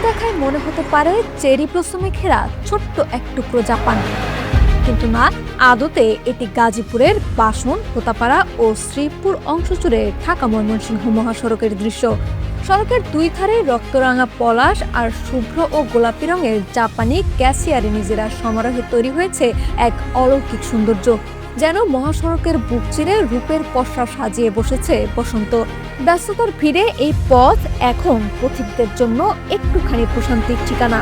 দেখায় মনে হতে পারে চেরি ব্লসমে ঘেরা ছোট্ট এক টুকরো জাপান, কিন্তু না, আদতে এটি গাজীপুরের বাসন, হোতাপাড়া ও শ্রীপুর অংশ জুড়ে ঢাকা ময়মনসিংহ মহাসড়কের দৃশ্য। সড়কের দুই ধারে রক্তরাঙা পলাশ আর শুভ্র ও গোলাপি রঙের জাপানি ক্যাসিয়ারি নিজেরা সমারোহে তৈরি হয়েছে এক অলৌকিক সৌন্দর্য। যেন মহাসড়কের বুক চিরে রূপের পসরা সাজিয়ে বসেছে বসন্ত। ব্যস্ততার ভিড়ে এই পথ এখন পথিকদের জন্য একটুখানি প্রশান্তির ঠিকানা।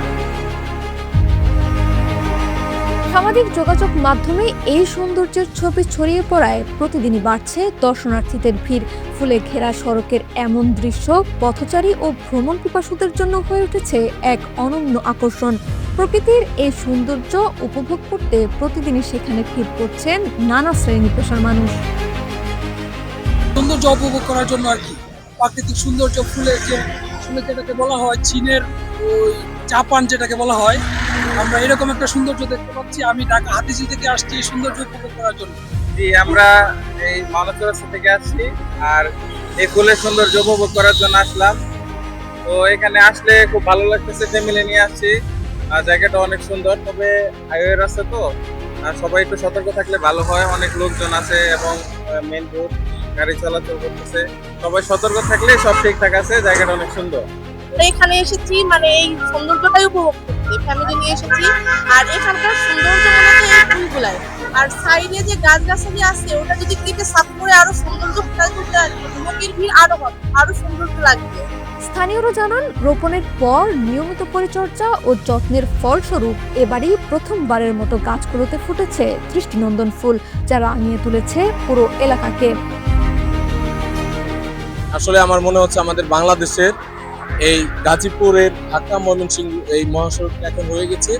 সামাজিক যোগাযোগ মাধ্যমে এই সৌন্দর্যের ছবি ছড়িয়ে পড়ায় প্রতিদিনই বাড়ছে দর্শনার্থীদের ভিড়। ফুলে ঘেরা সড়কের এমন দৃশ্য পথচারী ও ভ্রমণ পিপাসুদের জন্য হয়ে উঠেছে এক অনন্য আকর্ষণ। প্রকৃতির এই সৌন্দর্য উপভোগ করতে প্রতিদিনই সেখানে ভিড় করছেন নানা শ্রেণী পেশার মানুষ। সৌন্দর্য উপভোগ করার জন্য আর কি, প্রাকৃতিক সৌন্দর্য, ফুলের যেটাকে বলা হয় চীনের ওই জাপান যেটাকে বলা হয়, আমরা এরকম একটা সৌন্দর্য দেখতে পাচ্ছি। আমি ঢাকা হাতিঝিল থেকে আসছি এই সৌন্দর্য উপভোগ করার জন্য। আমরা এই মানবচৌরাস্তা থেকে আসছি আর এই ফুলের সৌন্দর্য উপভোগ করার জন্য আসলাম। তো এখানে আসলে খুব ভালো লাগতেছে, ফ্যামিলি নিয়ে আসছি। আর জায়গাটা অনেক সুন্দর, তবে হাইওয়ে রাস্তা তো সবাই একটু সতর্ক থাকলে ভালো হয়। অনেক লোকজন আছে এবং মেইন রোড, গাড়ি চলাচল করতেছে, সবাই সতর্ক থাকলে সব ঠিকঠাক আছে। জায়গাটা অনেক সুন্দর। এখানে এসেছি মানে এই সৌন্দর্যটাই উপভোগ করতে, ফ্যামিলি নিয়ে এসেছি। আর এখানকার সৌন্দর্য মূলত এই ফুলগুলাই, আর সাইডে যে গাছগাছালি আছে ওটা যদি কেটে সাফ করে আরো সৌন্দর্য ফুটাই তুলতে লোকের ভিড় আরো হবে, আরো সৌন্দর্য লাগবে। স্থানীয়রা জানান, রোপণের পর নিয়মিত পরিচর্যা ও যত্নের ফলস্বরূপ এবারই প্রথমবারের মতো গাছগুলোতে ফুটেছে দৃষ্টিনন্দন ফুল, যা রাঙিয়ে তুলেছে পুরো এলাকাকে। আসলে আমার মনে হচ্ছে আমাদের বাংলাদেশের এই গাজীপুরের ঢাকা ময়মনসিংহ এই মহাসড়কটা এখন হয়ে গেছে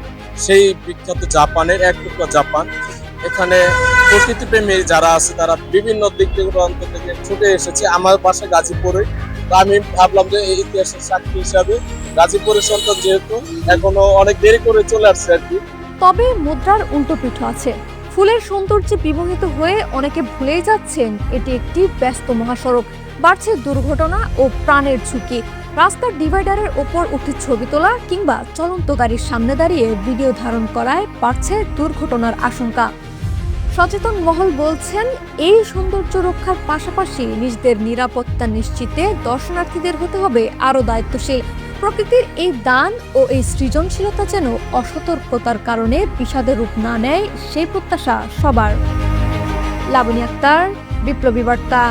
সেই বিখ্যাত জাপানের এক টুকরা জাপান। এখানে প্রকৃতি প্রেমী যারা আছে তারা বিভিন্ন দিক দূরান্ত থেকে ছুটে এসেছে আমার বাসা গাজীপুরে। আমি ভাবলাম যে এই ইতিহাসের সাক্ষী হিসাবে গাজীপুরের সন্তান যেহেতু এখনো অনেক দেরি করে চলে আসছে আর কি। তবে মুদ্রার উল্টো পিঠ আছে। ফুলের সৌন্দর্যে বিমোহিত হয়ে অনেকে ভুলেই যাচ্ছেন এটি একটি ব্যস্ত মহাসড়ক। বাড়ছে দুর্ঘটনা ও প্রাণের ঝুঁকি। রাস্তার ডিভাইডারের ওপর উঠে ছবি তোলা কিংবা চলন্ত গাড়ির সামনে দাঁড়িয়ে ভিডিও ধারণ করায় বাড়ছে দুর্ঘটনার আশঙ্কা। সচেতন মহল বলছেন, এই সৌন্দর্য রক্ষার পাশাপাশি নিজেদের নিরাপত্তা নিশ্চিতে দর্শনার্থীদের হতে হবে আরও দায়িত্বশীল। প্রকৃতির এই দান ও এই সৃজনশীলতা যেন অসতর্কতার কারণে বিষাদের রূপ না নেয়, সেই প্রত্যাশা সবার। লাবণী আক্তার, বিপ্লবী বার্তা।